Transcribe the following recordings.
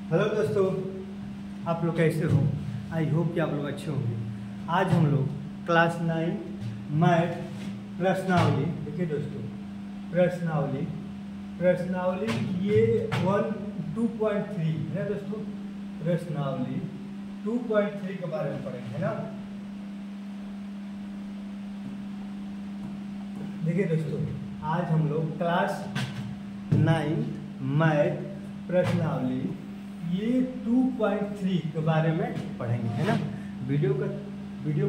Hello दोस्तों, आप लोग कैसे हो? आई होप कि आप लोग अच्छे होंगे। आज हम लोग क्लास 9 मैथ प्रश्नावली, देखिए दोस्तों, प्रश्नावली ये 2.3 है दोस्तों। प्रश्नावली 2.3 के बारे में पढ़ेंगे, है ना। देखिए दोस्तों, आज हम लोग क्लास 9 मैथ प्रश्नावली ये 2.3 के बारे में पढ़ेंगे, है ना। वीडियो को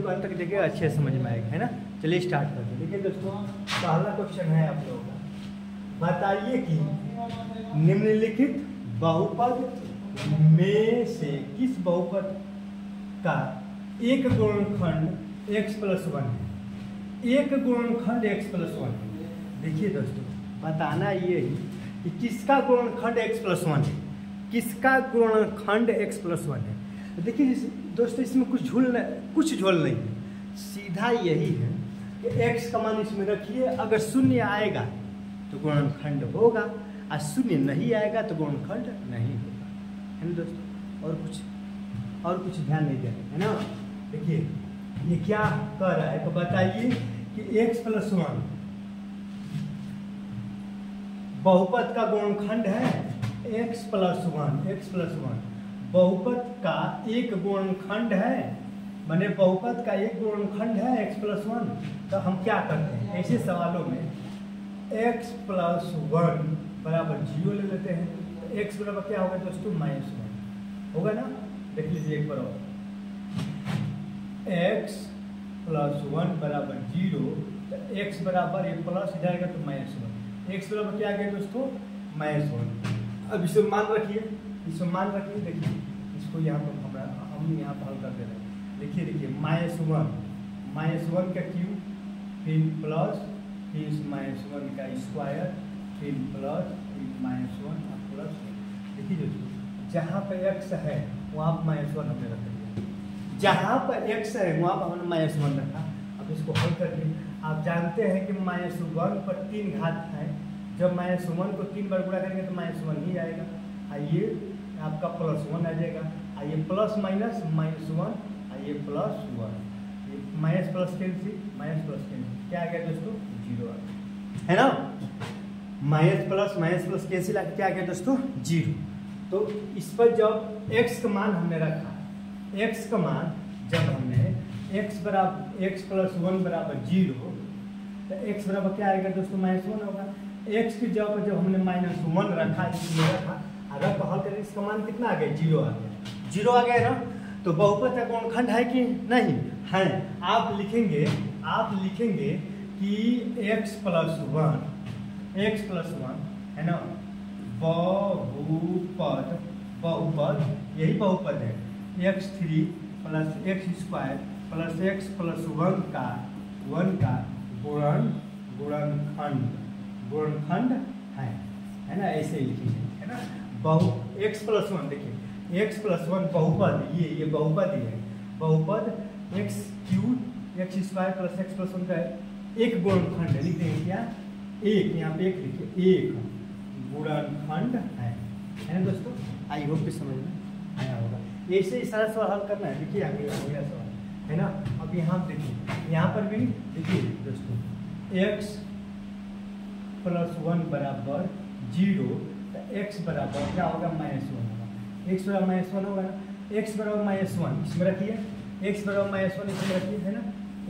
अंत तक देखिए, अच्छे समझ में आएगा, है ना। चलिए स्टार्ट करते हैं। देखिए दोस्तों, पहला क्वेश्चन है आप लोगों का। बताइए कि निम्नलिखित बहुपद में से किस बहुपद का एक गुणनखंड x+1 है। एक गुणनखंड x+1 है। देखिए दोस्तों, बताना ये ही कि किसका गुणनखंड x+1 है, किसका गुणनखंड x+1 है। देखिए दोस्तों, इसमें कुछ झोल नहीं है, सीधा यही है कि x का मान इसमें रखिए, अगर शून्य आएगा तो गुणनखंड होगा और शून्य नहीं आएगा तो गुणनखंड नहीं होगा, है ना दोस्तों। और कुछ ध्यान नहीं देना, है ना। देखिए ये क्या कर रहा है, तो बताइए कि x+1 बहुपद का गुणनखंड है। x+1 बहुपद का एक गुणनखंड है, माने बहुपद का एक गुणनखंड है x+1। तो हम क्या करते हैं ऐसे सवालों में, x+1 बराबर 0 ले लेते हैं। तो x बराबर क्या होगा दोस्तों, -1 होगा ना। देख लीजिए एक बार और, x+1 बराबर 0, तो x बराबर एक प्लस इधर आएगा तो -1। x बराबर क्या आ गया दोस्तों, -1। अब इसे मान रखिए, देखिए इसको यहाँ पर हम यहाँ पर हल कर दे रहे हैं। देखिए -1 का क्यूब, फिर प्लस, फिर -1 का स्क्वायर, फिर प्लस, फिर -1 और प्लस। देखिए दोस्तों, जहाँ पर x है वहाँ पर -1 हमने रख दिया, जहाँ पर x है वहाँ पर हमने -1 रखा। अब इसको हल करके आप जानते हैं कि -1 पर 3 घात है। जब -1 को 3 बार गुणा करेंगे तो -1 ही आएगा। आइए आपका +1 आ जाएगा। आइए प्लस माइनस -1, आइए +1, ये माइनस प्लस कैंसिल, क्या आ गया दोस्तों, 0 आ गया, है ना। माइनस प्लस कैंसिल आके क्या आ गया दोस्तों, 0। तो इस पर जब x का मान हमने रखा, x का मान जब हमने x+1 बराबर 0, तो x बराबर क्या आएगा दोस्तों, -1 होगा। x की जगह जब हमने -1 रखा, इसमें रखा, अगर हल करें इसका मान कितना आ गया, 0 आ गया। 0 आ गया ना। तो बहुपद का गुणनखंड है कि नहीं है। आप लिखेंगे कि x+1 है ना, बहुपद यही बहुपद है, x3 + x² + x+1 का गुणनखंड है ना। ऐसे ही लिखेंगे, है ना। x+1, देखिए x+1 बहुपद, ये बहुपद ही है। बहुपद x³ x² + x+1 का एक गुणनखंड है। लिख देंगे क्या, एक, यहाँ पे एक लिखिए, एक गुणनखंड है ना दोस्तों। आई होप कि समझ में आया होगा। ऐसे ही सारा सवाल हल करना है। देखिए आगे हो गया सवाल, है ना। अब यहाँ देखिए, यहाँ पर भी देखिए दोस्तों, x+1 बराबर 0, तो x बराबर क्या होगा, -1 होगा। x बराबर -1 होगा ना। x बराबर -1 इसमें रखिए, x बराबर -1 इसमें रखिए, है ना।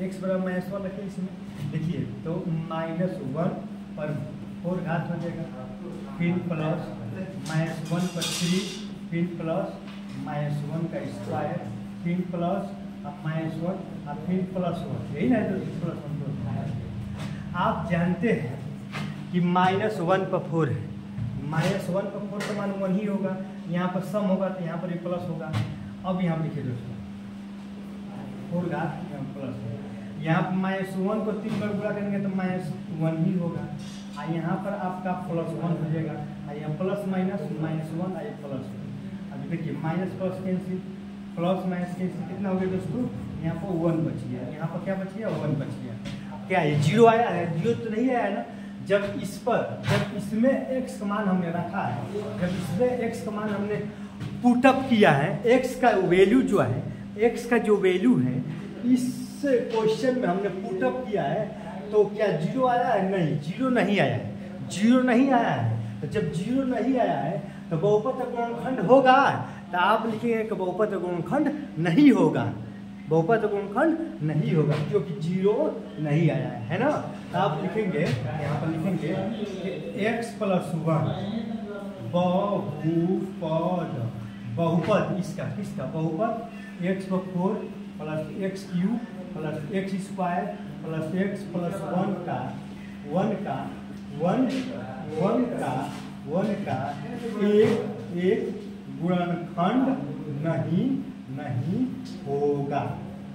x बराबर -1 रखिए इसमें। देखिए तो -1 पर 4 घात हो जाएगा, फिर प्लस -1 पर 3, फिर प्लस -1 का स्क्वायर, फिर प्लस -1 और फिर +1, यही ना +1। आप जानते हैं कि -1 पर 4 है, -1 पर 4 का मान 1 ही होगा। यहाँ पर सम होगा तो यहाँ पर भी प्लस होगा। अब यहाँ लिखिए दोस्तों, 4 घात यहाँ प्लस है। यहाँ पर -1 को 3 बार गुणा करेंगे तो -1 ही होगा। और यहाँ पर आपका +1 हो जाएगा, यहाँ प्लस माइनस -1 आए प्लस। अभी देखिए minus plus cancel, plus minus cancel, कितना हो गया दोस्तों, यहाँ पर 1 बच गया, यहाँ पर क्या बच गया, 1 बच गया। क्या ये 0 आया है, 0 तो नहीं आया ना। जब इसमें x का मान हमने रखा है, जब इसमें x का मान हमने पुटअप किया है, एक्स का वैल्यू जो है, एक्स का जो वैल्यू है इस क्वेश्चन में हमने पुटअप किया है, तो क्या जीरो आया है? नहीं, जीरो नहीं आया है, जीरो नहीं आया है। तो जब जीरो नहीं आया है तो बहुपद गुणनखंड होगा, तो आप लिखेंगे कि बहुपद गुणनखंड नहीं होगा, बहुपद गुणनखंड नहीं होगा क्योंकि जीरो नहीं आया है ना। तो आप लिखेंगे, यहाँ पर लिखेंगे एक्स प्लस वन बहुपद, बहुपद इसका किसका बहुपद, एक्स पर 4 plus x cube plus x square plus x plus one का एक गुणनखंड नहीं होगा,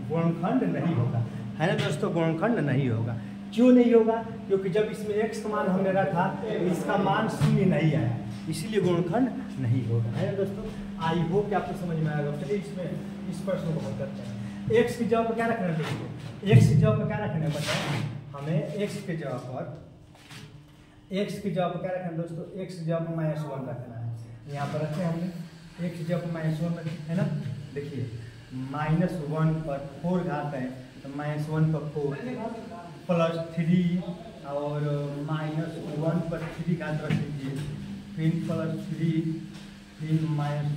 गुणनखंड नहीं होगा, है ना दोस्तों, गुणनखंड नहीं होगा। क्यों नहीं होगा? क्योंकि जब इसमें एक्स का मान हमने रखा इसका मान शून्य नहीं आया, इसीलिए गुणनखंड नहीं होगा, है ना दोस्तों। आई होप कि आपको समझ में आएगा। चलिए इसमें इस प्रश्न को हल करते हैं। एक्स की जगह पर क्या रखना है दोस्तों? एक्स की जगह पर क्या रखना है बताएं हमें। एक्स की जगह पर क्या रखना है दोस्तों? एक्स की जगह पर -1 रखना है। यहाँ पर रखे हमने एक्स की जगह पर -1 रखे, है ना। देखिए -1 पर 4 घात है तो -1 पर 4 प्लस 3 और -1 पर 3 घात रख दीजिए, फिर प्लस 3, फिर माइनस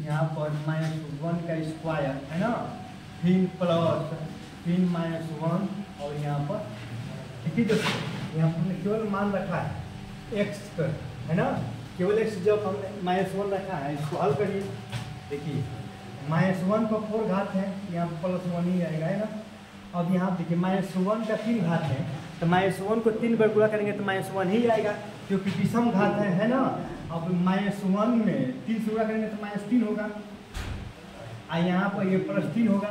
यहाँ पर -1 का स्क्वायर, है ना, फिर प्लस फिर -1 और यहाँ पर ठीक है दोस्तों, यहाँ पर हमने केवल मान रखा है एक्स पर, है ना, केवल एक्स जब हमने -1 रखा है। इसको हल करिए। देखिए -1 पर 4 घात है, यहाँ पर +1 ही आएगा, है ना। अब यहाँ देखिए -1 का 3 घात है तो -1 को 3 बार गुणा करेंगे तो -1 ही आएगा क्योंकि विषम घात है ना। अब -1 में 3 से गुणा करेंगे तो -3 होगा, और यहाँ पर ये +3 होगा,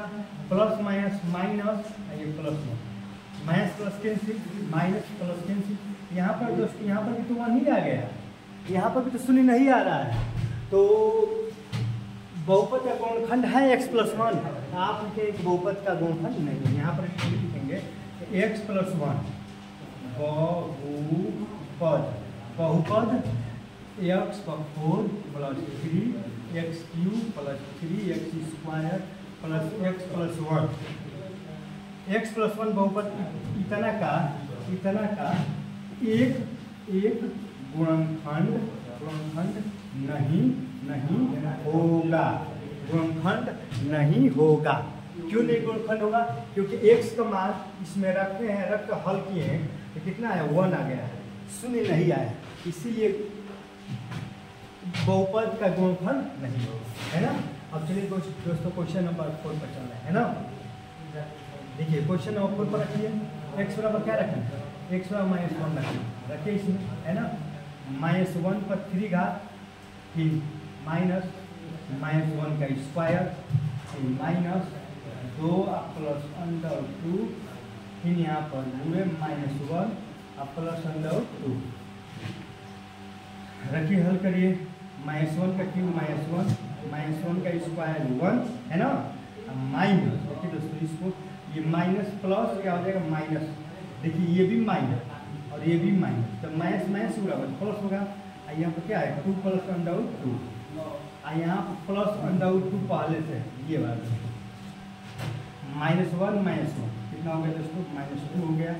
प्लस माइनस माइनस, ये +1 minus plus cancel, minus plus cancel. यहाँ पर दोस्तों यहाँ पर भी तो 1 ही आ गया, यहाँ पर भी तो शून्य नहीं आ रहा है, तो बहुपद का गुणनखंड है x+1। आप लिखेंगे कि बहुपद का गुणनखंड नहीं है। यहाँ पर लिखेंगे x+1 बहुपद x पर 4 plus 3 x cube plus 3 x square plus x+1 बहुपद इतना का एक गुणनखंड होगा, गुणनखंड नहीं होगा। क्यों नहीं गुणनखंड होगा? क्योंकि x का मान इसमें रखते हैं, रख कर हल किए हैं तो कितना है 1 आ गया है, शून्य नहीं आया, इसीलिए बहुपद का गुणनखंड नहीं होगा, है ना। अब चलिए दोस्तों क्वेश्चन नंबर 4 पर चल रहे हैं, है ना। देखिए क्वेश्चन नंबर 4 पर रखिए, x बराबर क्या रखें, x बराबर -1 रखें, रखिए इसमें, है ना। -1 पर 3 घात, फिर -1 का स्क्वायर, फिर -2 प्लस √2, फिर यहाँ पर पूरे -1 और प्लस √2 रखिए, हल करिए। -1 का क्यूब -1 का स्क्वायर 1, है ना, माइनस, देखिए दोस्तों इसको ये माइनस प्लस क्या हो जाएगा माइनस, देखिए ये भी माइनस और ये भी माइनस, तो माइनस माइनस बराबर प्लस होगा। यहाँ पर क्या है 2 प्लस √2, यहाँ पर प्लस √2 पहले से ये वाला -1 कितना हो गया दोस्तों -2 हो गया,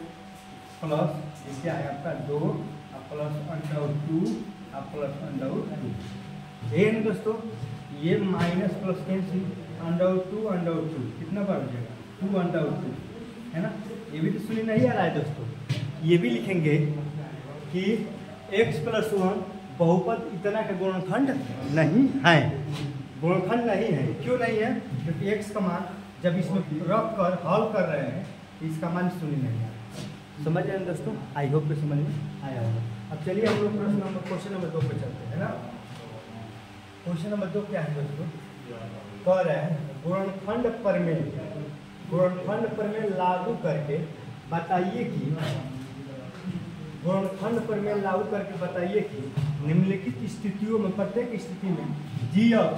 प्लस ये क्या है आपका 2 प्लस √2 प्लस √2, ये ना दोस्तों, ये माइनस प्लस कैंसिल, √2 कितना बार हो जाएगा 2 है ना। ये भी तो शून्य नहीं आ रहा है दोस्तों। ये भी लिखेंगे कि x+1 बहुपद इतना का गुणनखंड नहीं है, गुणनखंड नहीं है। क्यों नहीं है? क्योंकि x का मान जब इसमें रख कर हल कर रहे हैं इसका मान शून्य नहीं है। समझ रहे हैं दोस्तों? आई होप कि समझ में आया होगा। अब चलिए हम लोग क्वेश्चन नंबर 2 पे चलते हैं, है ना। क्वेश्चन नंबर 2 क्या है दोस्तों? कह रहे हैं गुणनखंड प्रमेय लागू करके बताइए कि निम्नलिखित स्थितियों में प्रत्येक स्थिति में gx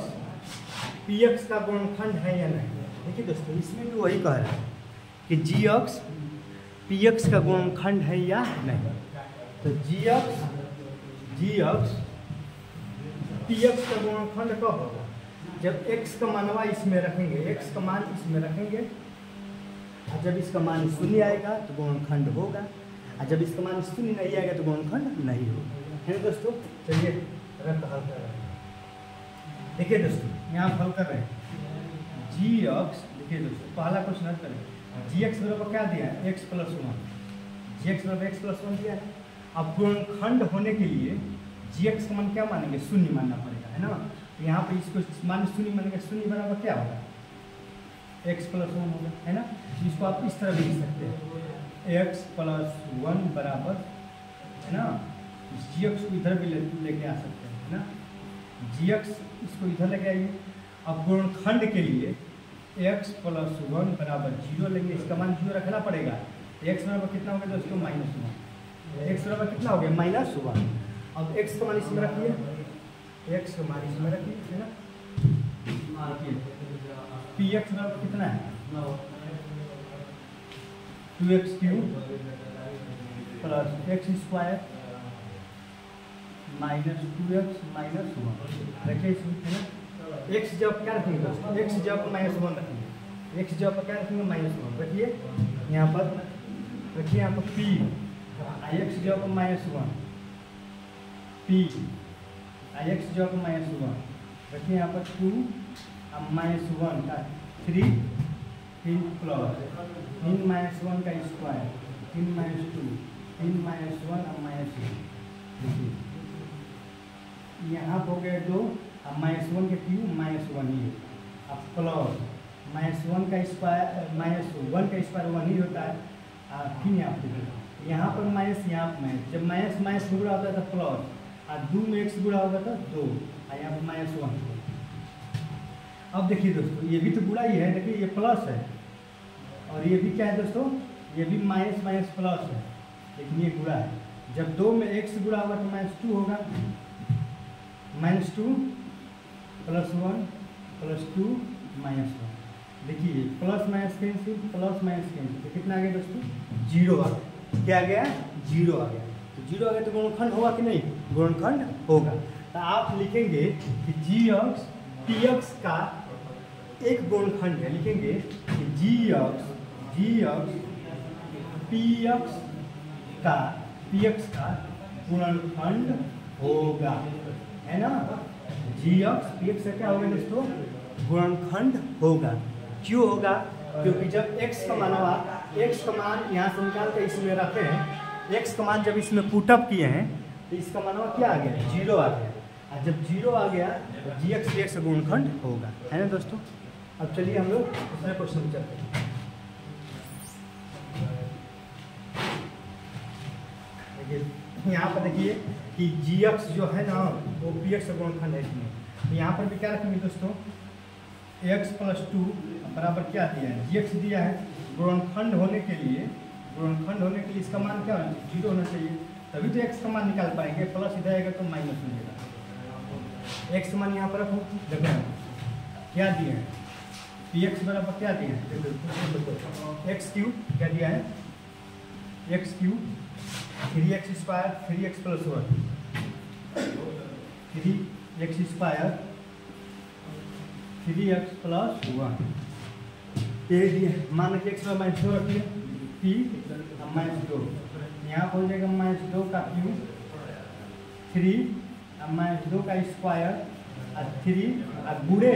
px का गुणनखंड है या नहीं। देखिए दोस्तों इसमें भी वही कह रहा है कि gx px का गुणनखंड है या नहीं। तो gx पी एक्स का गुणनखंड कब होगा? जब x का मानवा इसमें रखेंगे, x का मान इसमें रखेंगे, और जब इसका मान शून्य आएगा तो गुणनखंड होगा, और जब इसका मान शून्य नहीं आएगा तो गुणनखंड नहीं होगा। है ना दोस्तों? चलिए रक्त हल कर रहे हैं। देखिए दोस्तों यहाँ हल कर रहे हैं जी एक्स। देखिए दोस्तों पहला क्वेश्चन हल करें। जी एक्स बराबर क्या दिया है? X plus one. G x बराबर एक्स प्लस वन दिया है। अब गुणनखंड होने के लिए जी एक्स का मान क्या मानेंगे? शून्य मानना पड़ेगा, है ना। तो यहाँ पे इसको मान शून्य मानेंगे। शून्य बराबर क्या होगा? एक्स प्लस वन होगा, है ना। इसको आप इस तरह लिख सकते हैं, एक्स प्लस वन बराबर, है ना, जी एक्स को इधर भी लेके आ सकते हैं, है ना। जी एक्स इसको इधर लेके आइए। अब गुणनखंड के लिए एक्स प्लस वन बराबर जीरो लेंगे, इसका मान जीरो रखना पड़ेगा। एक्स बराबर कितना हो गया दोस्तों? Minus one. एक्स बराबर कितना हो गया? Minus one. अब एक्स का मान इसमें रखिए, एक्स का मान इसमें रखिए, है ना। देखिए पी एक्स बराबर कितना है? 2x cube plus x square minus 2x minus one. रखिए इसमें, है ना। एक्स जब क्या रखेंगे दोस्तों? एक्स जब माइनस वन रखेंगे, एक्स जब क्या रखेंगे? Minus one. रखिए यहाँ पर, रखिए यहाँ पर पी एक्स जब माइनस वन, पी एक्स जब माइनस वन। रखिए यहाँ पर 2 अब माइनस वन का 3 फिर प्लस 3 माइनस वन का स्क्वायर 3 माइनस 2 3 माइनस वन अब माइनस वन। देखिए यहाँ हो गया 2, अब माइनस वन के क्यूब माइनस वन ही है। अब प्लस माइनस वन का स्क्वायर माइनस वन का स्क्वायर वन ही होता है। फिर यहाँ पर माइनस, यहाँ पर माइनस। जब माइनस माइनस गुणा होता है तो प्लस, और 2 में एक्स गुणा होगा तो 2, और यहाँ पर माइनस वन। अब देखिए दोस्तों ये भी तो गुणा ही है। देखिए ये प्लस है और ये भी क्या है दोस्तों? ये भी माइनस माइनस प्लस है, लेकिन ये गुणा है। जब 2 में एक्स गुणा होगा तो माइनस 2 होगा। Minus 2 plus 1 plus 2 minus 1। देखिए plus minus cancel, plus minus cancel, तो कितना आ गया दोस्तों? जीरो आ गया। क्या आ गया? जीरो आ गया। तो जीरो आ गया तो गुणनखंड होगा कि नहीं? गुणनखंड होगा। तो आप लिखेंगे कि जी एक्स पी एक्स का एक गुणनखंड है। लिखेंगे कि जी एक्स पी एक्स का गुणनखंड होगा, है ना। जी एक्स पी एक्स का क्या होगा दोस्तों? गुणनखंड होगा। क्यों होगा? क्योंकि जब x का मानवा x का मान यहाँ से निकाल कर इसमें रखे हैं, x का मान जब इसमें पुटअप किए हैं तो इसका मानवा क्या आ गया? जीरो आ गया। और जब जीरो आ गया तो जी एक्स पी एक्स का गुणनखंड होगा, है ना दोस्तों। अब चलिए हम लोग दूसरे क्वेश्चन चलते हैं। देखिए यहाँ पर देखिए कि जी एक्स जो है ना वो पी एक्स का गुणनखंड है इसमें। तो यहाँ पर भी क्या रखेंगे दोस्तों? एक्स प्लस 2 बराबर क्या दिया है? जी एक्स दिया है। गुणनखंड होने के लिए इसका मान क्या होना चाहिए? जीरो होना चाहिए, तभी तो एक्स का मान निकाल पाएंगे। प्लस इधर आएगा तो माइनस हो जाएगा। एक्स का मान यहाँ पर रखो। देखो क्या दिए हैं? पी एक्स बराबर क्या दिए हैं? देखो एक्स क्यूब क्या दिया है? X cube 3x square 3x plus 1 3x square 3x plus 1। मान रखिए एक्स माइनस 2 रखिए, पी माइनस 2 यहाँ पर हो जाएगा माइनस 2 का क्यूब 3 माइनस 2 का स्क्वायर और 3 और बुरे।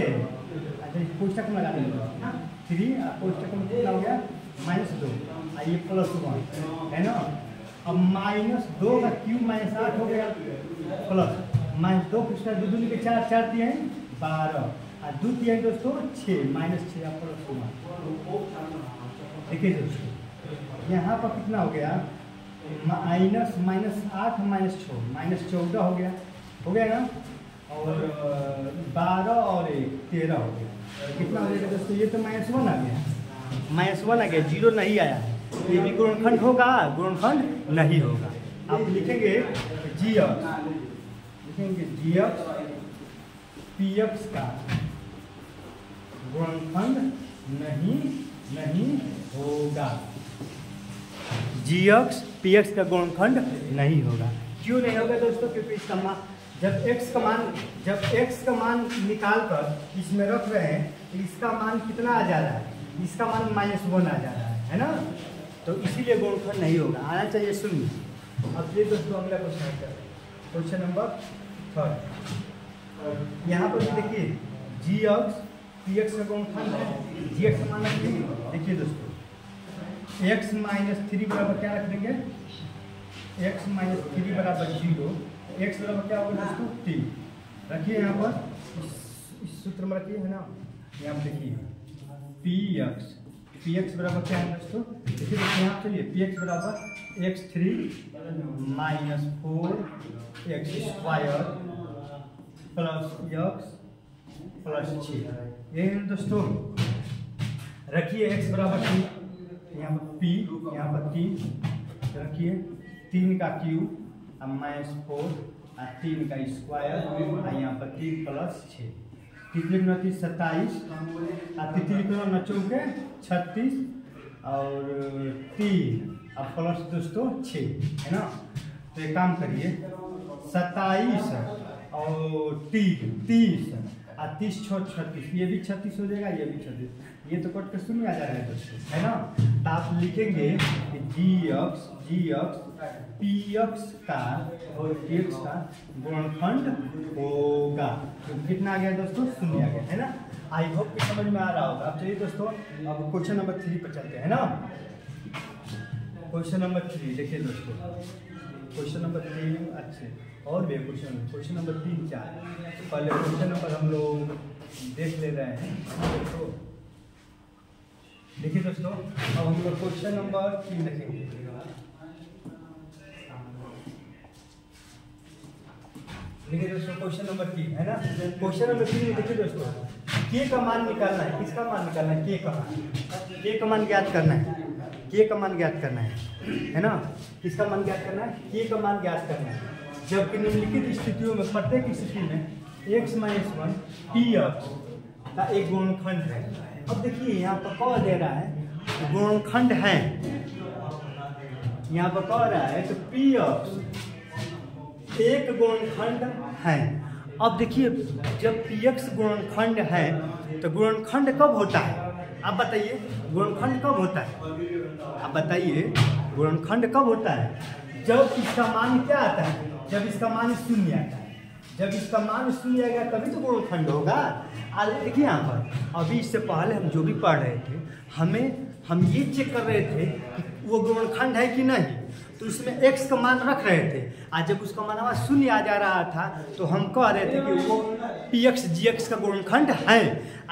अच्छा कोष्टक में लगा देंगे 3 और कोष्टक में कितना हो गया? माइनस 2 और ये प्लस 1, है ना। अब माइनस 2 का क्यूब माइनस 8 हो गया प्लस माइनस 2 कुछ 2 दूनी के 4 4 दिए हैं 12 और 2 दिए हैं दोस्तों 6 माइनस 6 प्लस 1। देखिए दोस्तों यहाँ पर कितना हो गया? माइनस 8 माइनस 6 माइनस 14 हो गया ना। और 12 और 1 13 हो गया। कितना हो जाएगा दोस्तों? ये तो माइनस 1 आ गया, माइनस 1 आ गया, जीरो नहीं आया है। ये भी गुणनखंड होगा? गुणनखंड नहीं होगा। आप लिखेंगे जी एक्स, लिखेंगे जी एक्स पी एक्स का गुणनखंड नहीं होगा। जी एक्स पी एक्स का गुणनखंड नहीं होगा। क्यों नहीं होगा दोस्तों? क्योंकि इसका जब x का मान निकाल कर इसमें रख रहे हैं तो इसका मान कितना आ जा रहा है, इसका मान -1 आ जा रहा है ना, तो इसीलिए गुणनखंड नहीं होगा, आना चाहिए शून्य। अब ये दोस्तों अगला क्वेश्चन है, क्वेश्चन नंबर 3। यहाँ पर देखिए gx px का गुणनखंड है, gx का मान रखेंगे, देखिए दोस्तों x - 3 बराबर क्या रख देंगे, x - 3 बराबर 0, x बराबर क्या होगा दोस्तों 3। रखिए यहाँ पर इस सूत्र में रखिए, है ना, यहाँ पर देखिए px बराबर क्या है दोस्तों, देखिए यहाँ चलिए px बराबर x3 - 4x² प्लस x + 6, ये दोस्तों। रखिए x बराबर 3, यहाँ पर p, यहाँ पर 3 रखिए, 3 का क्यूब -4 और 3 का स्क्वायर और यहाँ पर 3 + 6, 3 × 3 27 और 3 × 4 36 और 3 और प्लस दोस्तों 6, है ना। तो एक काम करिए 27 और 30 और 30 × 36, ये भी 36 हो जाएगा, ये भी 36, ये तो कट के शून्य आ जा रहा है दोस्तों, है ना। तो आप लिखेंगे कि gx px का और px का गुणनखंड होगा, तो कितना आ गया दोस्तों, शून्य आ गया, है ना। आई होप कि समझ में आ रहा होगा। अब चलिए दोस्तों अब क्वेश्चन नंबर 3 पर चलते हैं ना। क्वेश्चन नंबर 3 देखिए दोस्तों, क्वेश्चन नंबर 3 अच्छे और भी क्वेश्चन नंबर 3 4, पहले क्वेश्चन नंबर हम लोग देख ले रहे हैं तो देखिए दोस्तों, अब हम लोग क्वेश्चन नंबर 3 देखेंगे। देखिए दोस्तों क्वेश्चन नंबर 3 है ना, क्वेश्चन नंबर 3 में देखिए दोस्तों k का मान निकालना है, किसका मान निकालना है, k का मान ज्ञात करना है, k का मान ज्ञात करना है ना, किसका मान ज्ञात करना है, k का मान ज्ञात करना है। जबकि निम्नलिखित स्थितियों में प्रत्येक स्थिति में x - 1 px का एक गुणनखंड है। अब देखिए यहाँ पर कह दे रहा है गुणनखंड है, यहाँ पर कह रहा है तो px एक गुणनखंड है। अब देखिए जब px गुणनखंड है तो गुणनखंड कब होता है, आप बताइए गुणनखंड कब होता है, आप बताइए गुणनखंड कब होता है, जब इसका मान क्या आता है, जब इसका मान शून्य आता है, जब इसका मान शून्य आएगा तभी तो गुणनखंड होगा। आज देखिए यहाँ पर अभी इससे पहले हम जो भी पढ़ रहे थे हम ये चेक कर रहे थे कि वो गुणनखंड है कि नहीं, तो उसमें x का मान रख रहे थे, आज जब उसका मान शून्य आ जा रहा था तो हम कह रहे थे कि वो px gx का गुणनखंड है,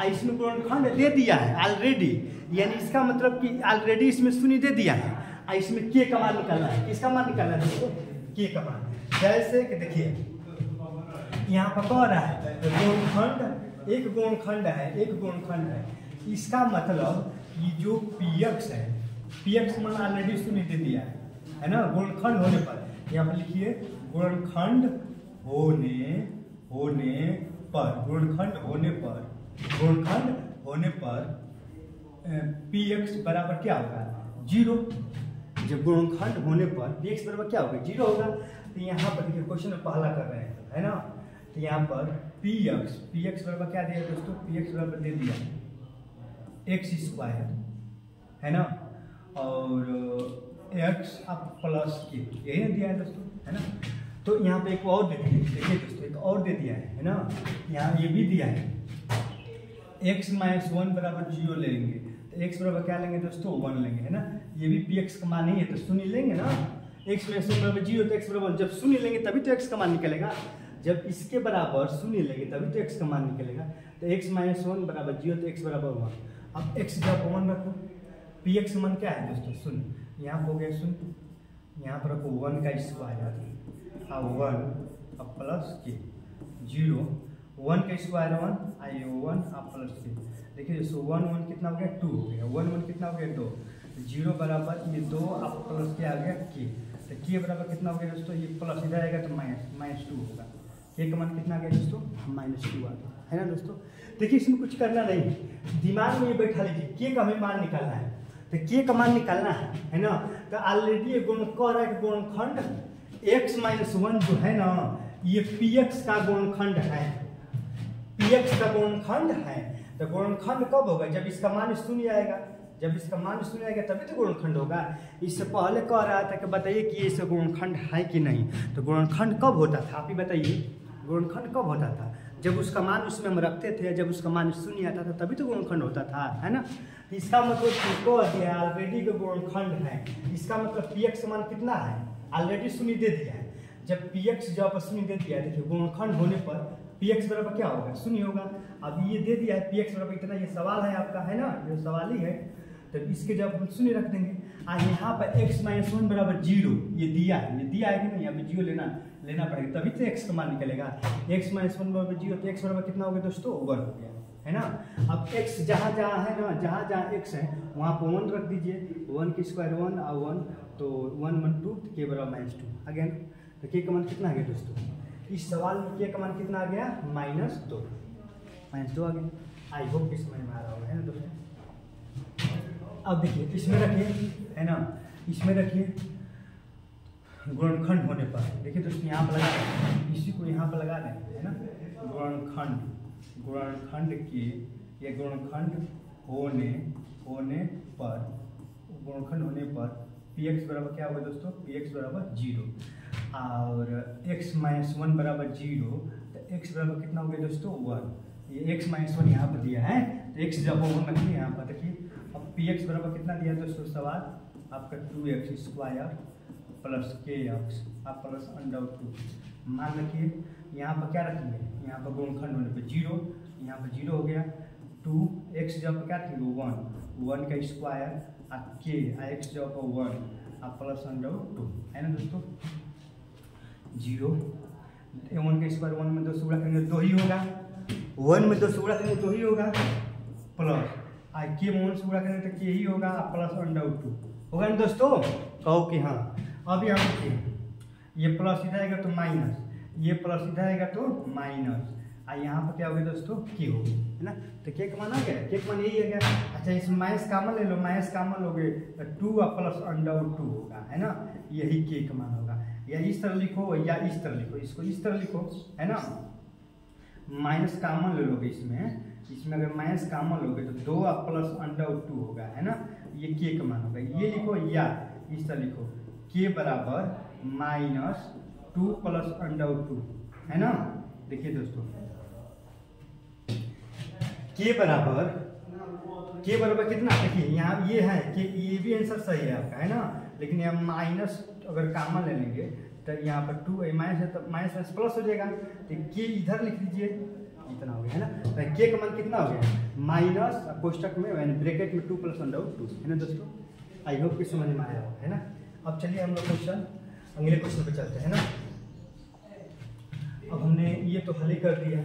इसमें गुणनखंड दे दिया है ऑलरेडी, यानी इसका मतलब कि ऑलरेडी इसमें शून्य दे दिया है, इसमें k का मान निकालना है, किसका मान निकालना है दोस्तों, k का मान। जैसे कि देखिए यहाँ पर कह रहा है गुणनखंड एक गुणनखंड है, इसका मतलब ये जो px है, px मान ऑलरेडी शून्य दे दिया है ना, गुणनखंड होने पर यहाँ पर लिखिए गुणनखंड होने पर px बराबर क्या होगा 0। जब गुणनखंड होने पर px बराबर क्या होगा 0 होगा। तो यहाँ पर देखिए क्वेश्चन में पहला कर रहे हैं, है ना, तो यहाँ पर px बराबर क्या दिया दोस्तों, px बराबर दे दिया x², है ना, और x अब प्लस k, यही दिया है दोस्तों, है ना। तो यहाँ पे एक और दे दिया, देखिए दोस्तों एक और दे दिया है ना, यहाँ ये भी दिया है x - 1 बराबर 0 लेंगे, तो x बराबर क्या लेंगे दोस्तों 1 लेंगे, है ना, ये भी px का मान ही है तो शून्य लेंगे ना, x - 1 बराबर 0 तो x बराबर जब शून्य लेंगे तभी तो x का मान निकलेगा, जब इसके बराबर शून्य लेंगे तभी तो x का मान निकलेगा। तो x - 1 बराबर 0 तो x बराबर 1, अब x जब 1 रखो, px का मान क्या है दोस्तों शून्य, यहाँ हो गया शून्य, यहाँ पर रखो 1 का स्क्वायर और 1 अब प्लस के 0, 1 का स्क्वायर 1 आई 1 अब प्लस के, देखिए दोस्तों 1 कितना हो गया 2 हो गया, 1 कितना हो गया 2, 0 बराबर ये 2 अब प्लस के आ गया के, तो के बराबर कितना हो गया दोस्तों, ये प्लस इधर आएगा तो -2 होगा, के का मान कितना आ गया दोस्तों -2 आ गया, है ना दोस्तों। देखिए इसमें कुछ करना नहीं, दिमाग में ये बैठा लीजिए के का हमें मान निकालना है, तो के का मान निकालना है ना। तो ऑलरेडी गुण कह रहा है कि गुणनखंड x - 1 जो है ना ये px का गुणनखंड है, px का गुणनखंड है। तो गुणनखंड कब होगा? जब इसका मान शून्य आएगा, जब इसका मान शून्य आएगा तभी तो गुणनखंड होगा। इससे पहले कह रहा था कि बताइए कि ये इसका गुणनखंड है कि नहीं। तो गुणनखंड कब होता था आप ही बताइए, गुणनखंड कब होता था? जब उसका मान उसमें हम रखते थे, जब उसका मान शून्य आता था तभी तो गुणनखंड होता था, है ना। इसका मतलब कह दिया ऑलरेडी का गुणनखंड है, इसका मतलब px का मान कितना है? ऑलरेडी शून्य दे दिया है। जब px जब शून्य दे दिया है, देखिए गुणनखंड होने पर px बराबर क्या होगा? शून्य होगा। अब ये दे दिया है px बराबर इतना, ये सवाल है आपका, है ना, ये सवाल ही है। तो इसके जब हम शून्य रख देंगे, आज यहाँ पर x - 1 बराबर 0 ये दिया है, ये दिया है कि नहीं? यहाँ पे 0 लेना पड़ेगा तभी तो x का मान निकलेगा। x - 1 बराबर 0, तो x बराबर कितना हो गया दोस्तों? 1 हो गया, है ना। अब x जहाँ जहाँ है ना, जहाँ जहाँ x है वहाँ पर 1 रख दीजिए, 1 की स्क्वायर 1 और 1, तो 1 1 2, k बराबर -2 अगेन। तो k का मान कितना आ गया दोस्तों? इस सवाल में k का मान कितना आ गया? -2 आ गया। आई होप कि समझ में आ रहा होगा, है ना दोस्तों। अब देखिए इसमें रखिए, है ना, इसमें रखिए गुणनखंड होने पर, देखिए दोस्तों यहाँ पर लगा दें, इसी को यहाँ पर लगा दें, है ना। गुणनखंड के, ये गुणनखंड होने पर px बराबर क्या होगा दोस्तों? px बराबर 0 और x - 1 बराबर 0, तो x बराबर कितना हो गया दोस्तों? 1। ये x - 1 यहाँ पर दिया है, तो x जब 1 रखिए यहाँ पर, देखिए अब px बराबर कितना दिया दोस्तों? सवाल आपका 2x स्क्वायर प्लस kx आप प्लस √2। मान रखिए यहाँ पर क्या रखेंगे? यहाँ पर गुणनखंड होने पर 0, यहाँ पर 0 हो गया। 2x जब क्या रखेंगे? 1 का स्क्वायर और k x जब 1 आप प्लस √2, है ना दोस्तों। 0 1 का स्क्वायर 1 में 2 से गुणा करेंगे 2 ही होगा, 1 में 2 से गुणा करेंगे 2 ही होगा, प्लस आई के 1 से गुणा करेंगे तो के ही होगा, प्लस √2 होगा ना दोस्तों। कहो कि हाँ। अब यहाँ देखिए ये प्लस इधर आएगा तो माइनस, ये प्लस इधर आएगा तो माइनस, और यहाँ पर क्या हो गया दोस्तों? के हो गया, है ना। तो के का मान आ गया, के का मान यही आ गया। अच्छा इसमें माइनस कामन ले लो, माइनस कामन लोगे तो 2 और प्लस √2 होगा, है ना। यही के का मान होगा। या इस तरह लिखो या इस तरह लिखो, इसको इस तरह लिखो, है ना। माइनस कामन ले लोगे इसमें अगर माइनस कामन लोगे तो 2 और प्लस √2 होगा, है ना। ये के का मान होगा। ये लिखो या इस तरह लिखो, के बराबर -2 प्लस √2, है ना। देखिए दोस्तों के बराबर कितना? देखिए यहाँ ये है कि ये भी आंसर सही है आपका, है ना। लेकिन यहाँ माइनस अगर कामन ले लेंगे तो यहाँ पर 2 माइनस है तो माइनस प्लस हो जाएगा, तो के इधर लिख दीजिए, इतना हो गया, है ना। तो के का मान कितना हो गया? माइनस कोष्टक में यानी ब्रैकेट में 2 प्लस √2, है ना दोस्तों। आई होप कि समझ में आया हो, है ना। अब चलिए हम लोग क्वेश्चन अगले क्वेश्चन पे चलते हैं ना। अब हमने ये तो हल ही कर दिया,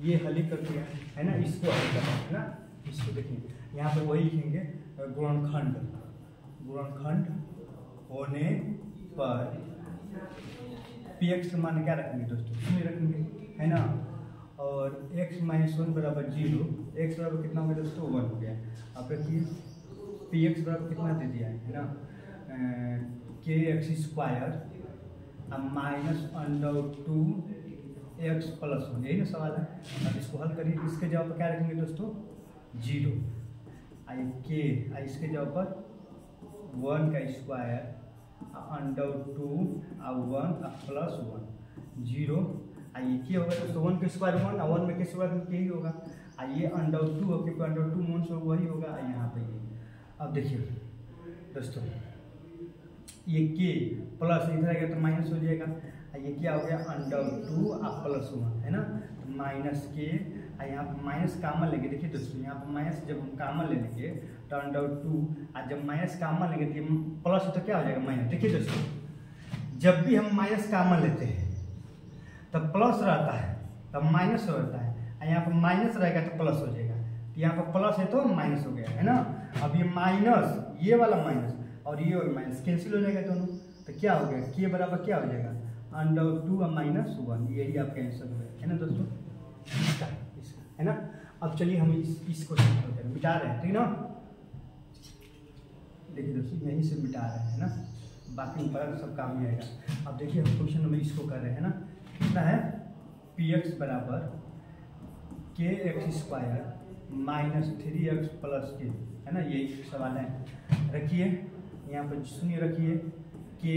ये हल ही कर दिया, है ना। इसको हल करना है ना। इसको देखिए यहाँ पर वही लिखेंगे, गुणनखंड होने पर px का मान क्या रखेंगे दोस्तों? शून्य रखेंगे, है ना। और x - 1 बराबर 0, x बराबर कितना हो गया दोस्तों? 1 हो गया। अब देखिए px बराबर कितना दे दिया है ना, kx स्क्वायर -√2 x प्लस 1, यही ना सवाल है। अब इसको हल करिए, इसके जवाब पर क्या रखेंगे दोस्तों? 0। इसके जवाब पर 1 का स्क्वायर √2 और 1 प्लस 1 0। ये क्या होगा दोस्तों? 1 का स्क्वायर 1 और 1 में के स्क्वायर के ही होगा। ये √2 और √2 मोन से वही होगा यहाँ पे ये। अब देखिए दोस्तों ये के प्लस इधर आएगा तो माइनस हो जाएगा, ये क्या हो गया? √2 और प्लस 1, है ना। माइनस के यहाँ पर माइनस कामन लेंगे, देखिए दोस्तों यहाँ पर माइनस जब हम कामन ले लेंगे तो √2 और जब माइनस कामन लेंगे तो प्लस तो क्या हो जाएगा? माइनस। देखिए दोस्तों जब भी हम माइनस कामन लेते हैं तब प्लस रहता है तब माइनस रहता है, यहाँ पर माइनस रहेगा तो प्लस हो जाएगा। यहाँ पर प्लस है तो माइनस हो गया, है ना। अब ये माइनस, ये वाला माइनस और ये वाला माइनस कैंसिल हो जाएगा दोनों, तो क्या हो गया? के बराबर क्या हो जाएगा? √2 और -1, यही आपका आंसर हो गया, है ना दोस्तों। इसका है ना। अब चलिए हम इस क्वेश्चन मिटा रहे हैं, ठीक ना। देखिए दोस्तों यहीं से मिटा रहे हैं ना, बाकी ऊपर सब काम ही आएगा। अब देखिए हम क्वेश्चन में इसको कर रहे हैं ना, कितना है पी एक्स बराबर के x square minus 3x plus के, है ना, यही सवाल है। रखिए यहाँ पर शून्य रखिए, के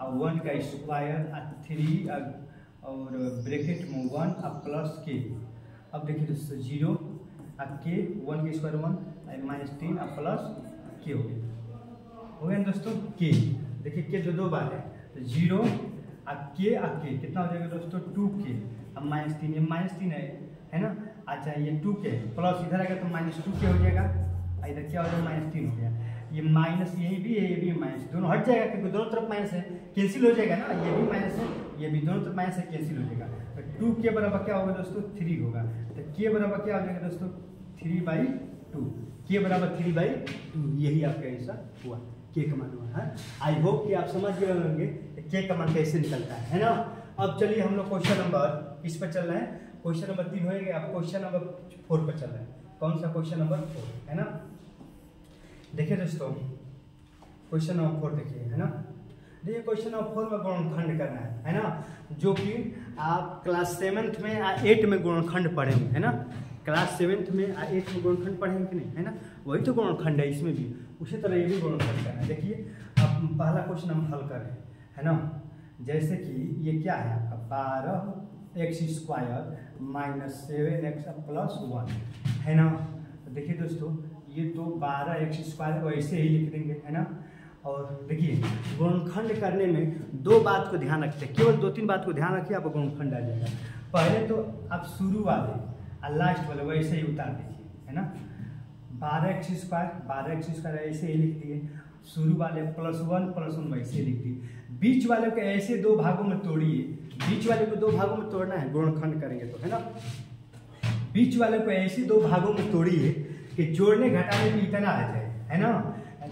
और 1 का स्क्वायर और 3 और ब्रैकेट में 1 और प्लस के। अब देखिए दोस्तों 0 और के 1 के स्क्वायर 1 और माइनस 3 और प्लस के हो गया ना दोस्तों। के देखिए के जो दो बार है तो 0 और के कितना हो जाएगा दोस्तों 2k अब माइनस 3, ये माइनस 3 है ना। अच्छा ये 2k प्लस इधर आएगा तो माइनस 2k हो जाएगा, इधर क्या हो जाएगा माइनस 3 हो गया। ये माइनस यही भी है, ये भी माइनस, दोनों हट जाएगा क्योंकि दोनों तरफ माइनस है, कैंसिल हो जाएगा ना, ये भी माइनस है ये भी, दोनों तरफ माइनस है, कैंसिल हो जाएगा। तो 2k बराबर क्या होगा दोस्तों 3 होगा। तो k बराबर क्या हो जाएगा दोस्तों 3/2, k बराबर 3/2, यही आपका आंसर हुआ, k का मान हुआ है। आई होप कि आप समझ गए होंगे k का मान कैसे निकलता है ना। अब चलिए हम लोग क्वेश्चन नंबर किस पर चल रहे हैं, क्वेश्चन नंबर 3 होएगा, आप क्वेश्चन नंबर 4 पर चल रहे हैं। कौन सा क्वेश्चन नंबर 4 है ना। देखिए दोस्तों क्वेश्चन नंबर 4 देखिए, है ना। देखिए क्वेश्चन नंबर 4 में गुणनखंड करना है ना, जो कि आप क्लास 7th में 8 में गुणनखंड पढ़ेंगे, है ना। क्लास 7th में 8 में गुणनखंड पढ़ेंगे कि नहीं, है ना, वही तो गुणनखंड है इसमें भी, उसी तरह ये भी गुणनखंड करना है। देखिए अब पहला क्वेश्चन हम हल करें, है ना। जैसे कि ये क्या है आपका 12x square minus 7x plus 1, है ना। तो देखिए दोस्तों ये तो 12x स्क्वायर वैसे ही लिख देंगे, है ना। और देखिए गुणनखंड करने में दो बात को ध्यान रखते हैं, केवल 2-3 बात को ध्यान रखिए, आपको गुणनखंड आ जाएगा। पहले तो आप शुरू वाले और लास्ट वाले वैसे ही उतार दीजिए, है ना। 12x स्क्वायर ऐसे ही लिख दिए, शुरू वाले +1 वैसे लिख दिए, बीच वाले को ऐसे दो भागों में तोड़िए, बीच वाले को दो भागों में तोड़ना है गुणनखंड करेंगे तो, है ना। बीच वाले को ऐसे दो भागों में तोड़िए कि जोड़ने घटाने में इतना आ जाए, है ना।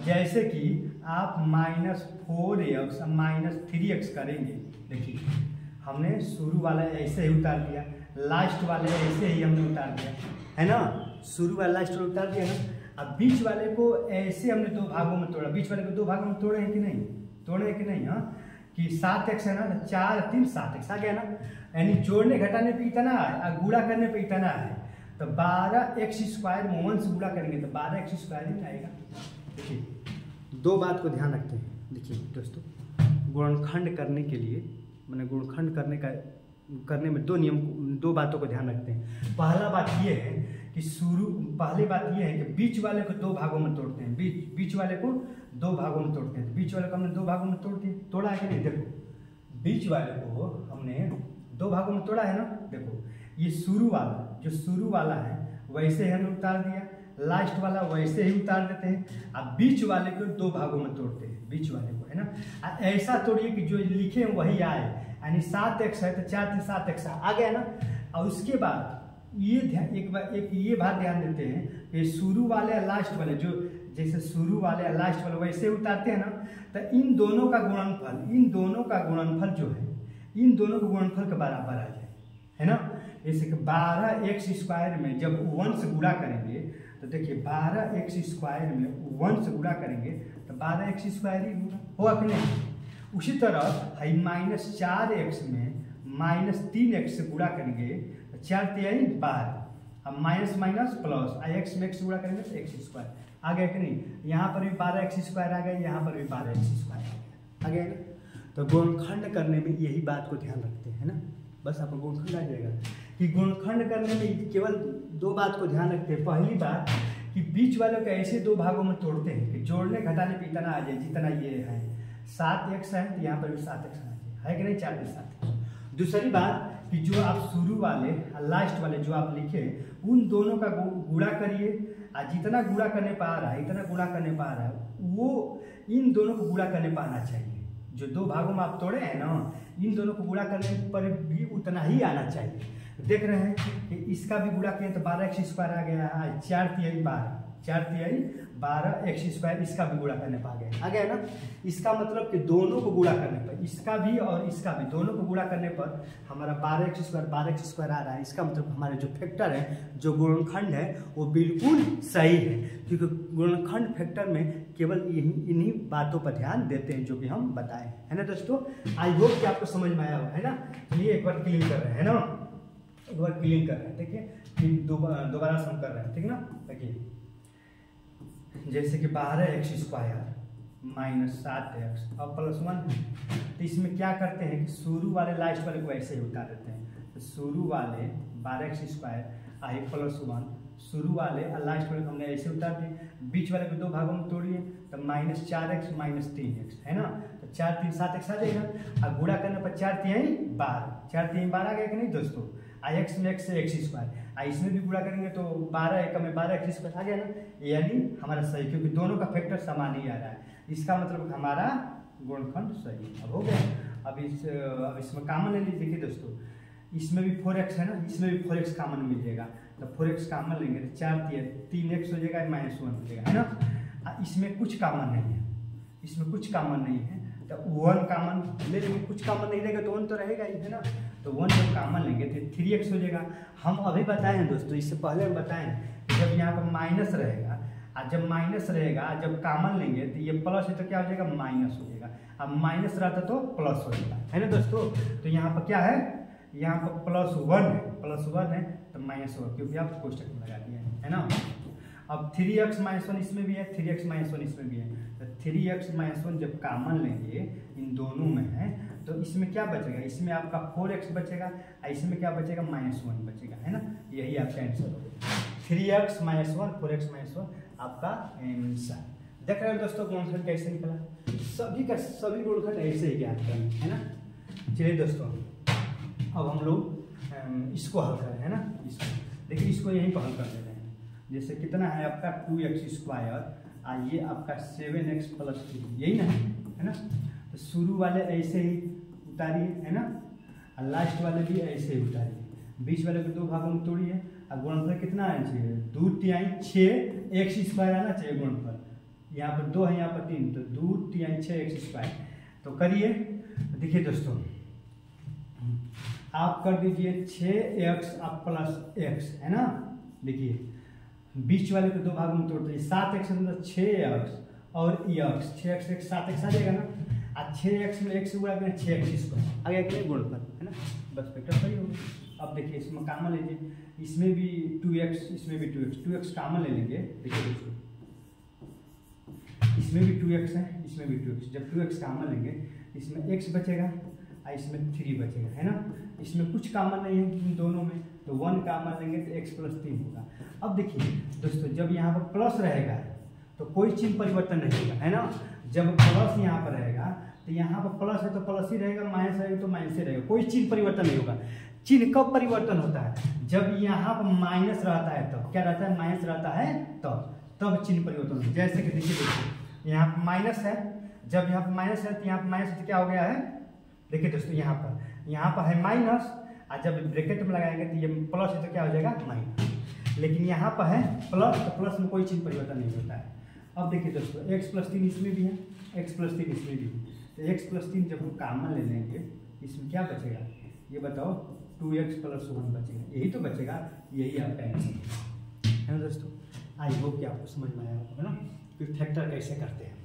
जैसे कि आप -4x -3x करेंगे, देखिए हमने शुरू वाला ऐसे ही उतार दिया, लास्ट वाले ऐसे ही हमने उतार दिया, है ना। शुरू वाला लास्ट वाला उतार दिया ना। अब बीच वाले को ऐसे हमने दो भागों में तोड़ा, बीच वाले को दो भागों में तोड़े हैं कि नहीं, तोड़े हैं कि नहीं, हाँ। कि 7x है ना, 4 3 7x आ गया ना, यानी जोड़ने घटाने पे इतना है और गुणा करने पे इतना है। तो 12x स्क्वायर में 1 से गुणा करेंगे तो 12x स्क्वायर ही आएगा। देखिए दो बात को ध्यान रखते हैं, देखिए दोस्तों गुणनखंड करने के लिए मैंने गुणनखंड करने में दो बातों को ध्यान रखते हैं। पहला बात ये है कि पहली बात ये है कि बीच वाले को दो भागों में तोड़ते हैं, बीच वाले को दो भागों में तोड़ते हैं। बीच वाले को हमने दो भागों में तोड़ा है कि नहीं, देखो बीच वाले को हमने दो भागों में तोड़ा है ना। देखो ये शुरू वाला है वैसे ही हमने उतार दिया, लास्ट वाला वैसे ही उतार देते हैं। अब बीच वाले को दो भागों में तोड़ते हैं, बीच वाले को, है ना। ऐसा तोड़िए कि जो लिखे हैं वही आए, यानी 7x है तो 4 3 7x आ गया ना। और उसके बाद ये एक ये बात ध्यान देते हैं कि शुरू वाले या लास्ट वाले, जो जैसे शुरू वाले या लास्ट वाले वैसे उतारते हैं ना, तो इन दोनों का गुणनफल जो है, इन दोनों के गुणनफल के बराबर आ जाए, है ना। जैसे कि 12x स्क्वायर में जब 1 से गुणा करेंगे तो देखिए 12x स्क्वायर में 1 से गुणा करेंगे तो 12x स्क्वायर ही होगा कि नहीं। उसी तरह है -4x में -3x से गुणा करेंगे तो 4 3 12, अब माइनस प्लस x में x से गुणा करेंगे तो x स्क्वायर आ गया कि नहीं। यहाँ पर भी 12x स्क्वायर आ गया, यहाँ पर भी 12x स्क्वायर आ गया ना। तो गुणनखंड करने में यही बात को ध्यान रखते हैं ना, बस आपको गुणनखंड आ जाएगा। कि गुणनखंड करने में केवल दो बात को ध्यान रखते हैं। पहली बात कि बीच वालों को ऐसे दो भागों में तोड़ते हैं कि जोड़ने घटाने पे इतना आ जाए जितना ये है। 7x है तो यहाँ पर भी 7x है कि नहीं, 4 3 7। दूसरी बात कि जो आप शुरू वाले और लास्ट वाले जो आप लिखे उन दोनों का गुणा करिए, और जितना गुणा करने पा रहा है, इतना गुणा करने पा रहा है वो इन दोनों को गुणा करने पाना चाहिए। जो दो भागों में आप तोड़े हैं ना, इन दोनों को गुणा करने पर भी उतना ही आना चाहिए। देख रहे हैं कि इसका भी गुणा किए तो 12x स्क्वायर आ गया, 4 3 12, 4 3 12x², इसका भी गुणा करने पर आ गया ना। इसका मतलब कि दोनों को गुणा करने पर, इसका भी और इसका भी, दोनों को गुणा करने पर हमारा 12x² आ रहा है। इसका मतलब हमारे जो फैक्टर है, जो गुणनखंड है, वो बिल्कुल सही है, क्योंकि गुणनखंड फैक्टर में केवल इन्हीं बातों पर ध्यान देते हैं जो कि हम बताए, है ना दोस्तों। आई होप कि आपको समझ में आया होगा, है ना। चलिए एक बार क्लीन कर रहे हैं, है ना, एक बार क्लीन कर रहे हैं, ठीक है। फिर दोबारा सम कर रहे हैं, ठीक है ना। देखिए जैसे कि 12x² माइनस 7x और +1 है, तो इसमें क्या करते हैं कि शुरू वाले लास्ट वाले को ऐसे ही उतार देते हैं। तो शुरू वाले 12x² आई +1, शुरू वाले और लास्ट वाले को हमने ऐसे उतार दिए, बीच वाले को दो भागों में तोड़िए, तो -4x -3x, है ना। तो 4 3 7x आ जाएगा, और गुणा करने पर 4 3 12, 4 3 12 आ गया कि नहीं दोस्तों। x में x से x², इसमें भी गुणा करेंगे तो 12 1 में 12x² आ गया ना, यानी हमारा सही, क्योंकि दोनों का फैक्टर समान ही आ रहा है। इसका मतलब हमारा गुणनखंड सही। अब हो गया। अब इसमें कॉमन ले लीजिए। देखिए दोस्तों, इसमें भी 4x है ना, इसमें भी 4x कॉमन मिलेगा, तो 4x कॉमन लेंगे तो 4 3x हो जाएगा, -1 हो जाएगा, है ना। इसमें कुछ कॉमन नहीं है, इसमें कुछ कॉमन नहीं है, तो 1 कॉमन ले लेंगे। कुछ कॉमन नहीं रहेगा तो 1 तो रहेगा ही, है ना। तो 1 जब कॉमन लेंगे तो 3x हो जाएगा। हम अभी बताए हैं दोस्तों, इससे पहले हम बताएं कि जब यहाँ पर माइनस रहेगा, और जब माइनस रहेगा, जब कॉमन लेंगे तो ये प्लस है तो क्या हो जाएगा, माइनस हो जाएगा। अब माइनस रहता तो प्लस हो जाएगा, है ना दोस्तों। तो यहाँ पर क्या है, यहाँ पर +1 है, +1 है तो -1, क्योंकि आप कोष्टक में लगा दिए, है ना। अब 3x -1 इसमें भी है, 3x -1 इसमें भी है, तो 3x -1 जब कॉमन लेंगे इन दोनों में है, तो इसमें क्या बचेगा, इसमें आपका 4x बचेगा, और इसमें क्या बचेगा, -1 बचेगा, है ना। यही आपका आंसर होगा, 3x -1 4x -1 आपका आंसर। देख रहे हो दोस्तों गुणनखंड कैसे निकला, सभी का सभी गुणनखंड ऐसे ही ज्ञात करना है ना। चलिए दोस्तों, अब हम लोग इसको हल करें, है ना। इसको देखिए, इसको यहीं पर हल कर देते हैं। जैसे कितना है आपका 2x², और ये आपका 7x + 3, यही ना है ना। तो शुरू वाले ऐसे ही उतारिए, है ना, और लास्ट वाले भी ऐसे ही उतारिए, बीच वाले को दो भागों में तोड़िए, और गुणनफल कितना आना चाहिए, 2 3 6x² आना चाहिए गुणनफल। यहाँ पर 2 है, यहाँ पर 3, तो 2 3 6x²। तो करिए, देखिए दोस्तों, आप कर दीजिए 6x + x, है ना। देखिए बीच वाले को दो भागों में तोड़ते हैं, 7x मतलब 6x और x, 6x 7x आ जाएगा ना, और 6x में x गुणा करें 6x² आ गया कि नहीं गुणनफल, है ना। बस फैक्टर सही होगा। अब देखिए इसमें कॉमन लीजिए, इसमें भी 2x, इसमें भी 2x कॉमन ले लेंगे। देखिए दोस्तों, इसमें भी 2x है, इसमें भी 2x, जब 2x कॉमन लेंगे इसमें x बचेगा और इसमें 3 बचेगा, है ना। इसमें कुछ कॉमन नहीं है इन दोनों में, तो 1 कॉमन लेंगे तो x + 3 होगा। अब देखिए दोस्तों, जब यहाँ पर प्लस रहेगा तो कोई चिन्ह परिवर्तन नहीं होगा, है ना। जब प्लस यहाँ पर रहेगा तो यहाँ पर प्लस है तो प्लस ही रहेगा, माइनस रहेगा तो माइनस ही रहेगा, कोई चिन्ह परिवर्तन नहीं होगा। चिन्ह कब परिवर्तन होता है, जब यहाँ पर माइनस रहता है तब। क्या रहता है, माइनस रहता है तब चिन्ह परिवर्तन होता है। जैसे कि देखिए यहाँ पर माइनस है, जब यहाँ पर माइनस है तो यहाँ पर माइनस तो क्या हो गया है, देखिए दोस्तों यहाँ पर है माइनस, और जब ब्रैकेट में लगाएंगे तो ये प्लस है तो क्या हो जाएगा, माइनस। लेकिन यहाँ पर है प्लस, तो प्लस में कोई चिन्ह परिवर्तन नहीं होता है। अब देखिए दोस्तों, x + 3 इसमें भी है, x + 3 इसमें भी है, तो x + 3 जब हम कॉमन ले लेंगे इसमें क्या बचेगा, ये बताओ, 2x + 1 बचेगा, यही तो बचेगा, यही आपका आंसर है ना दोस्तों। आई होप कि आपको समझ में आया होगा ना कि फैक्टर कैसे करते हैं।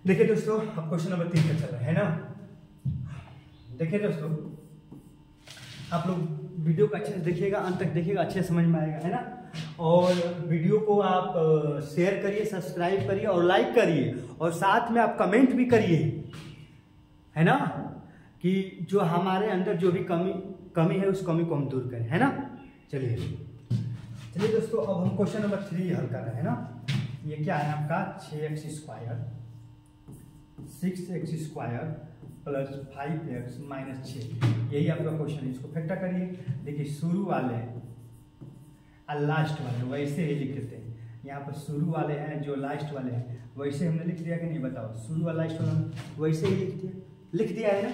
देखिए दोस्तों, अब क्वेश्चन नंबर 3 पे चल रहा है ना। देखिए दोस्तों, आप लोग वीडियो को अच्छे से देखिएगा, अंत तक देखिएगा, अच्छे समझ में आएगा, है ना। और वीडियो को आप शेयर करिए, सब्सक्राइब करिए और लाइक करिए, और साथ में आप कमेंट भी करिए, है ना, कि जो हमारे अंदर जो भी कमी है उस कमी को हम दूर करें, है ना। चलिए दोस्तों, अब हम क्वेश्चन नंबर 3 हल कर रहे हैं ना। ये क्या है आपका 6x² 6x² + 5x - 6, यही आपका क्वेश्चन है। इसको फैक्टर करिए। देखिए शुरू वाले और लास्ट वाले वैसे ही लिख देते हैं। यहाँ पर शुरू वाले हैं, जो लास्ट वाले हैं वैसे हमने लिख दिया कि नहीं, बताओ। शुरू वाला लास्ट वाला वैसे ही लिख दिया है ना।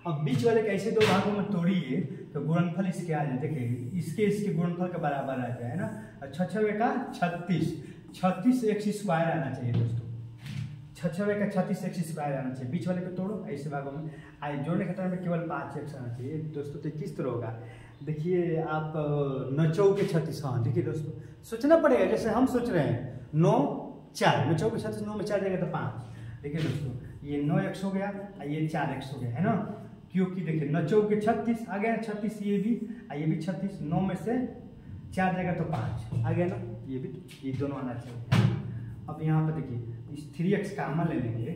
अब बीच वाले कैसे दो भागों में तोड़िए तो गुणनफल इसके आ जाए। देखिए इसके गुणनफल के बराबर आ जाए, है ना। 6 6 का 36, 36 एक्स स्क्वायर आना चाहिए दोस्तों। 6 का 36 एक्स स्क्वायर आना चाहिए। बीच वाले को तोड़ो, ऐसे भागों में आए जोड़ने के टाइम में केवल 5 एक्स आना चाहिए दोस्तों। तो किस तरह होगा, देखिए आप 9 चौके 36। हाँ देखिए दोस्तों, सोचना पड़ेगा जैसे हम सोच रहे हैं 9 4, 9 चौके 36, 9 में 4 जाएगा तो 5। देखिए दोस्तों ये 9 एक्स हो गया, ये 4 एक्स हो गया, है ना। क्योंकि देखिए 9 चौके 36 आ गया, 36 ये भी 36, 9 में से 4 जाएगा तो 5 आ गया ना, ये दोनों आना चाहिए। अब यहाँ पर देखिए इस 3x कॉमन ले लेंगे,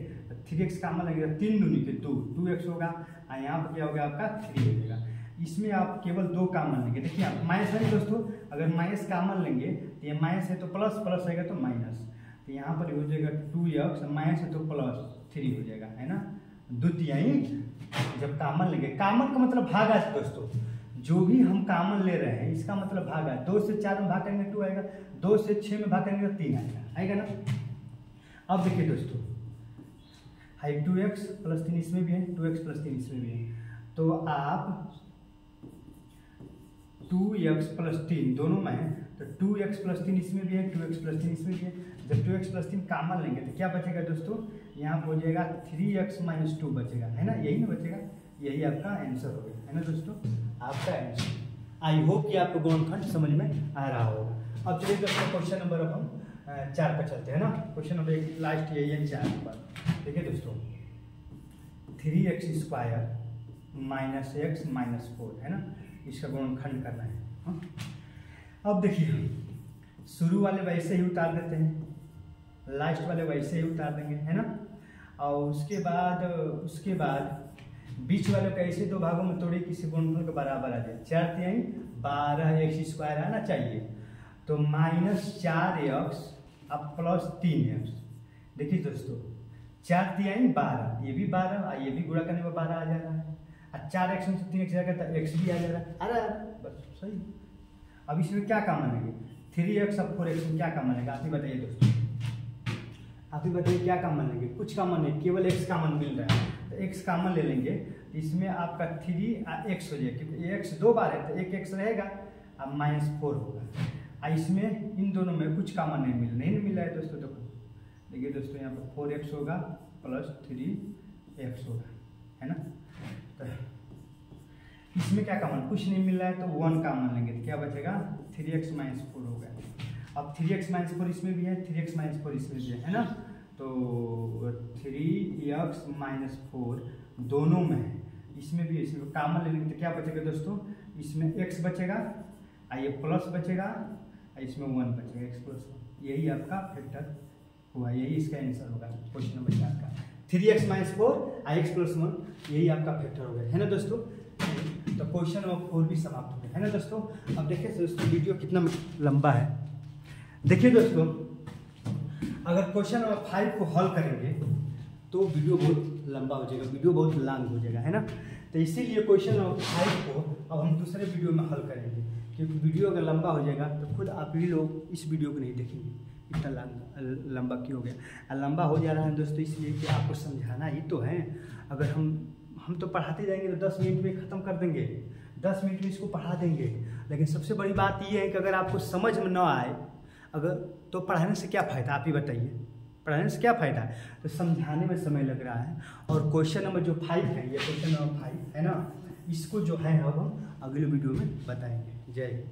3x कॉमन लेंगे तो 3 दूनी के 2x होगा, और यहाँ पर क्या हो गया आपका 3 हो जाएगा। इसमें आप केवल 2 कॉमन लेंगे। देखिए आप माइनस है दोस्तों, अगर माइनस कॉमन लेंगे तो ये माइनस है तो प्लस, प्लस आएगा तो माइनस, तो यहाँ पर हो जाएगा 2x, माइनस है तो प्लस 3 हो जाएगा, है ना। द्वितीय जब कॉमन लेंगे, कॉमन का मतलब भागा दोस्तों, जो भी हम कॉमन ले रहे हैं इसका मतलब भागा। 2 से 4 में भाग करेंगे 2 आएगा, 2 से 6 में भाग करेंगे तो 3 आएगा ना। अब देखिए दोस्तों हाई 2x प्लस 3 इसमें भी है, 2x प्लस 3 इसमें भी है, तो आप 2x प्लस 3 दोनों में है, तो 2x प्लस 3 इसमें भी है, 2x प्लस 3 इसमें भी है। जब 2x प्लस 3 कॉमन लेंगे तो क्या बचेगा दोस्तों, यहाँ पर हो जाएगा 3x माइनस 2 बचेगा, है ना, यही ना बचेगा, यही आपका आंसर हो गया, है ना दोस्तों, आपका आंसर। आई होप कि आपको गुणनखंड समझ में आ रहा होगा। अब चलिए दोस्तों क्वेश्चन नंबर अब हम 4 पर चलते हैं ना। क्वेश्चन नंबर 1 लास्ट यही है 4 नंबर। देखिए दोस्तों 3x square minus x minus 4, है ना, इसका गुणनखंड करना है। हाँ? अब देखिए शुरू वाले वैसे ही उतार देते हैं, लास्ट वाले वैसे ही उतार देंगे, है ना। और उसके बाद बीच वाले को ऐसे 2 भागों में तोड़े किसी गुणनफल के बराबर आ जाए। 4 12 एक्स स्क्वायर आना चाहिए, तो माइनस 4x अब प्लस 3x। देखिए दोस्तों 4 12, ये भी 12, ये भी गुणा करने में 12 आ जा रहा है, और 4x में से 3x जाएगा तो x भी आ जा रहा है, बस सही। अब इसमें क्या कॉमन लेंगे, 3x अब 4x में क्या कॉमन लेंगे, आप ही बताइए दोस्तों, आप ही बताइए क्या कॉमन लेंगे। कुछ कॉमन नहीं, केवल x कॉमन मिल रहा है, तो x कॉमन ले लेंगे, तो इसमें आपका 3x हो जाएगा, क्योंकि x 2 बार है तो 1x रहेगा, अब माइनस 4 होगा। इसमें इन दोनों में कुछ कॉमन नहीं मिल रहा है दोस्तों। देखिए दोस्तों यहाँ पर 4x होगा प्लस 3x होगा, है ना। तो इसमें क्या कॉमन, कुछ नहीं मिल रहा है, तो 1 कॉमन लेंगे, तो क्या बचेगा 3x माइनस 4 होगा। अब 3x माइनस 4 इसमें भी है, 3x माइनस 4 इसमें भी है ना, तो 3x माइनस 4 दोनों में है, इसमें भी इसमें कॉमन ले लेंगे तो क्या बचेगा दोस्तों, इसमें x बचेगा, ये प्लस बचेगा, इसमें 1 बचेगा, x प्लस 1, यही आपका फैक्टर हुआ, यही इसका आंसर होगा क्वेश्चन नंबर 4 का। 3x माइनस 4 x प्लस 1 यही आपका फैक्टर हो गया, है ना दोस्तों। तो क्वेश्चन नंबर 4 भी समाप्त हो गया, है ना दोस्तों। अब देखिए दोस्तों वीडियो कितना लंबा है। देखिए दोस्तों अगर क्वेश्चन नंबर 5 को हल करेंगे तो वीडियो बहुत लंबा हो जाएगा, वीडियो बहुत लॉन्ग हो जाएगा, है ना। तो इसीलिए क्वेश्चन नंबर 5 को अब हम दूसरे वीडियो में हल करेंगे, क्योंकि वीडियो अगर लंबा हो जाएगा तो खुद आप ही लोग इस वीडियो को नहीं देखेंगे, इतना लंबा क्यों हो गया। लंबा हो जा रहा है दोस्तों इसलिए कि आपको समझाना ही तो है। अगर हम तो पढ़ाते जाएंगे तो 10 मिनट में ख़त्म कर देंगे, 10 मिनट में इसको पढ़ा देंगे, लेकिन सबसे बड़ी बात ये है कि अगर आपको समझ में ना आए अगर तो पढ़ाने से क्या फ़ायदा, आप ही बताइए, पढ़ाने से क्या फ़ायदा है। तो समझाने में समय लग रहा है। और क्वेश्चन नंबर जो 5 है, ये क्वेश्चन नंबर 5 है ना, इसको जो है अब हम अगले वीडियो में बताएंगे। जय हिंद।